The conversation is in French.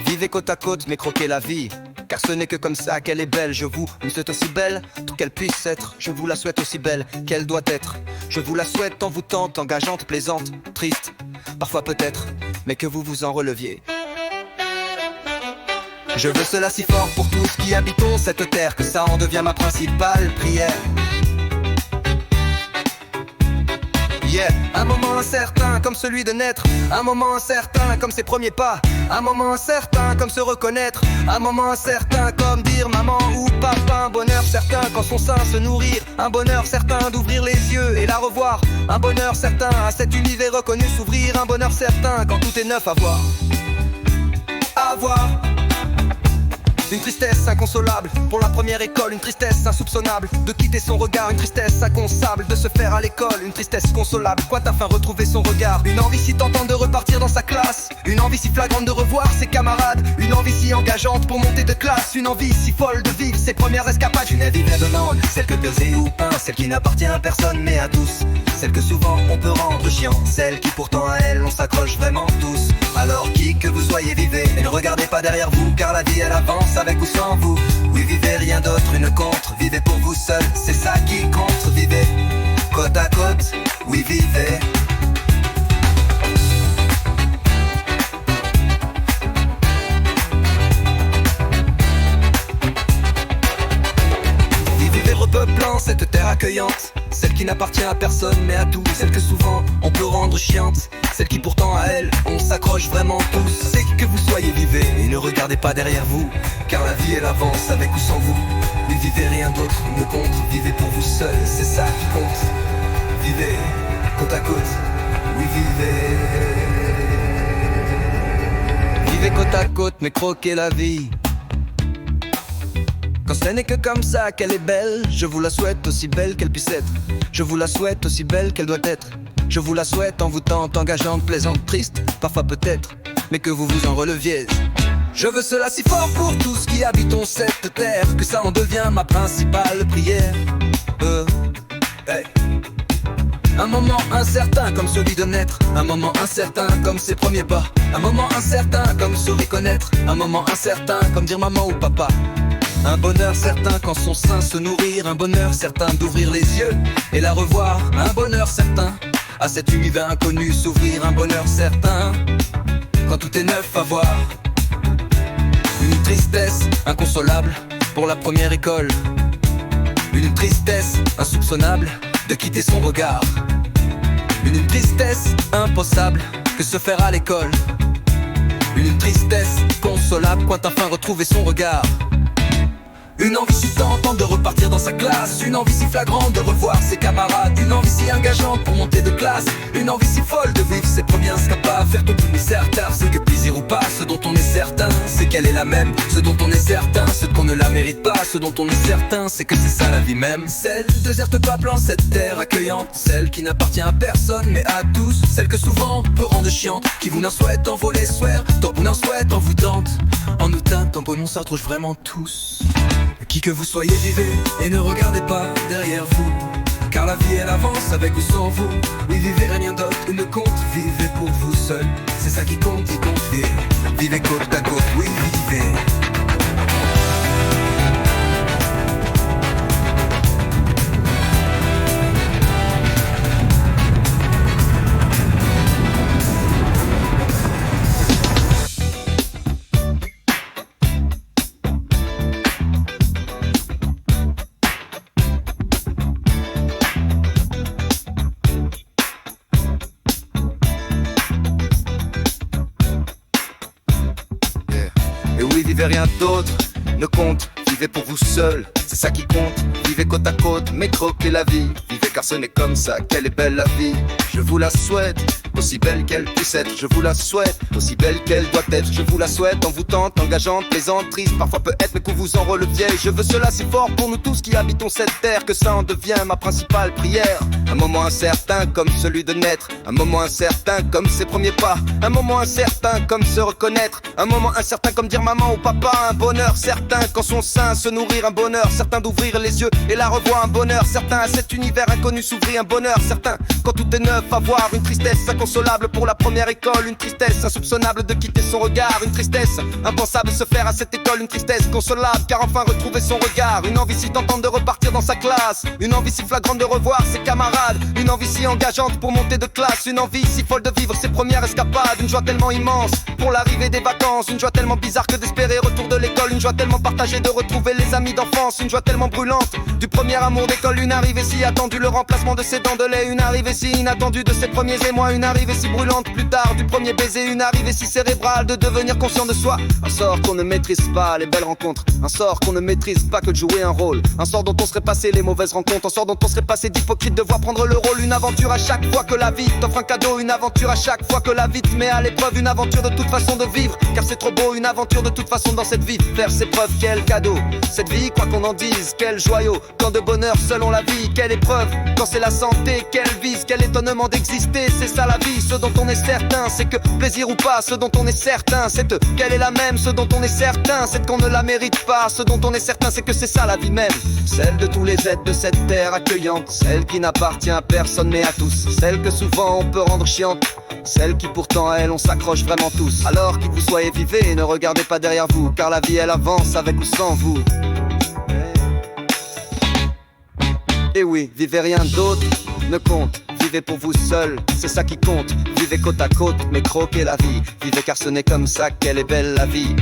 Vivez côte à côte mais croquez la vie, car ce n'est que comme ça qu'elle est belle. Je vous souhaite aussi belle qu'elle puisse être. Je vous la souhaite aussi belle qu'elle doit être. Je vous la souhaite envoûtante, engageante, plaisante, triste, parfois peut-être, mais que vous vous en releviez. Je veux cela si fort pour tous qui habitons cette terre, que ça en devient ma principale prière. Yeah. Un moment incertain comme celui de naître, un moment incertain comme ses premiers pas, un moment incertain comme se reconnaître, un moment incertain comme dire maman ou papa, un bonheur certain quand son sein se nourrir, un bonheur certain d'ouvrir les yeux et la revoir, un bonheur certain à cet univers reconnu s'ouvrir, un bonheur certain quand tout est neuf à voir. À voir. Une tristesse inconsolable pour la première école, une tristesse insoupçonnable de quitter son regard, une tristesse inconcevable de se faire à l'école, une tristesse consolable, quoi afin retrouver son regard, une envie si tentante de repartir dans sa classe, une envie si flagrante de revoir ses camarades, une envie si engageante pour monter de classe, une envie si folle de vivre ses premières escapades, une envie résonnante, celle que Pesé ou un, celle qui n'appartient à personne mais à tous, celle que souvent on peut rendre chiant, celle qui pourtant à elle on s'accroche vraiment tous. Alors qui que vous soyez, vivez et ne regardez pas derrière vous, car la vie elle avance avec ou sans vous. Oui, vivez, rien d'autre, une contre. Vivez pour vous seul, c'est ça qui compte. Vivez côte à côte, oui, vivez. Vivez repeuplant cette terre accueillante, celle qui n'appartient à personne mais à tous, celle que souvent on peut rendre chiante, celle qui pourtant à elle on s'accroche vraiment tous. C'est que vous soyez, vivez et ne regardez pas derrière vous, car la vie elle avance avec ou sans vous. Oui, vivez, rien d'autre ne compte. Vivez pour vous seul, c'est ça qui compte. Vivez côte à côte, oui, vivez. Vivez côte à côte mais croquez la vie, quand ce n'est que comme ça qu'elle est belle. Je vous la souhaite aussi belle qu'elle puisse être. Je vous la souhaite aussi belle qu'elle doit être. Je vous la souhaite envoûtante, engageante, plaisante, triste, parfois peut-être, mais que vous vous en releviez. Je veux cela si fort pour tous qui habitons cette terre, que ça en devient ma principale prière. Hey. Un moment incertain comme celui de naître, un moment incertain comme ses premiers pas, un moment incertain comme se reconnaître, un moment incertain comme dire maman ou papa. Un bonheur certain quand son sein se nourrir, un bonheur certain d'ouvrir les yeux et la revoir, un bonheur certain à cet univers inconnu s'ouvrir, un bonheur certain quand tout est neuf à voir. Une tristesse inconsolable pour la première école, une tristesse insoupçonnable de quitter son regard, une tristesse impossible que se faire à l'école, une tristesse consolable quand enfin retrouver son regard. Une envie si tentante de repartir dans sa classe, une envie si flagrante de revoir ses camarades, une envie si engageante pour monter de classe, une envie si folle de vivre ses premières escapades, faire tout plus certain, ce que plaisir ou pas, ce dont on est certain, c'est qu'elle est la même, ce dont on est certain, ce qu'on ne la mérite pas, ce dont on est certain, c'est que c'est ça la vie même. Celle déserte peuplant cette terre accueillante, celle qui n'appartient à personne mais à tous, celle que souvent peut rendre chiante, qui vous n'en souhaite envoler soir, tant vous n'en souhaite en vous tente, en nous teinte, tant qu'on se retrouve vraiment tous. Qui que vous soyez, vivez et ne regardez pas derrière vous, car la vie elle avance avec ou sans vous. Oui, vivez, rien d'autre ne compte. Vivez pour vous seul, c'est ça qui compte, qui compte. Vivez côte à côte, oui, vivez. Vivez, rien d'autre ne compte. Vivez pour vous seul, c'est ça qui compte. Vivez côte à côte, mais croquez la vie. Vivez car ce n'est comme ça qu'elle est belle la vie. Je vous la souhaite, aussi belle qu'elle puisse être. Je vous la souhaite, aussi belle qu'elle doit être. Je vous la souhaite envoûtante, engageante, plaisante, triste, parfois peut être, mais que vous en releviez. Je veux cela si fort pour nous tous qui habitons cette terre, que ça en devient ma principale prière. Un moment incertain comme celui de naître, un moment incertain comme ses premiers pas, un moment incertain comme se reconnaître, un moment incertain comme dire maman ou papa, un bonheur certain quand son sein se nourrir, un bonheur certains d'ouvrir les yeux et la revoient un bonheur. Certains à cet univers inconnu s'ouvrir un bonheur. Certains quand tout est neuf avoir une tristesse inconsolable pour la première école. Une tristesse insoupçonnable de quitter son regard. Une tristesse impensable de se faire à cette école. Une tristesse consolable car enfin retrouver son regard. Une envie si tentante de repartir dans sa classe. Une envie si flagrante de revoir ses camarades. Une envie si engageante pour monter de classe. Une envie si folle de vivre ses premières escapades. Une joie tellement immense pour l'arrivée des vacances. Une joie tellement bizarre que d'espérer retour de l'école. Une joie tellement partagée de retrouver les amis d'enfance. Une joie tellement brûlante du premier amour d'école. Une arrivée si attendue, le remplacement de ses dents de lait. Une arrivée si inattendue de ses premiers émois. Une arrivée si brûlante plus tard du premier baiser. Une arrivée si cérébrale de devenir conscient de soi. Un sort qu'on ne maîtrise pas, les belles rencontres. Un sort qu'on ne maîtrise pas que de jouer un rôle. Un sort dont on serait passé les mauvaises rencontres. Un sort dont on serait passé d'hypocrite, devoir prendre le rôle. Une aventure à chaque fois que la vie t'offre un cadeau. Une aventure à chaque fois que la vie te met à l'épreuve. Une aventure de toute façon de vivre, car c'est trop beau. Une aventure de toute façon dans cette vie. Faire ses preuves, quel cadeau. Cette vie, quoi qu'on en dise, quel joyau. Tant de bonheur selon la vie, quelle épreuve. Quand c'est la santé, quelle vise, quel étonnement d'exister. C'est ça la vie, ce dont on est certain. C'est que plaisir ou pas, ce dont on est certain. C'est qu'elle est la même, ce dont on est certain. C'est qu'on ne la mérite pas, ce dont on est certain. C'est que c'est ça la vie même. Celle de tous les êtres de cette terre accueillante. Celle qui n'appartient à personne mais à tous. Celle que souvent on peut rendre chiante. Celle qui pourtant à elle on s'accroche vraiment tous. Alors qui vous soyez, vivez et ne regardez pas derrière vous. Car la vie elle avance avec ou sans vous. Et oui, vivez, rien d'autre ne compte. Vivez pour vous seul, c'est ça qui compte. Vivez côte à côte, mais croquez la vie. Vivez car ce n'est comme ça qu'elle est belle la vie.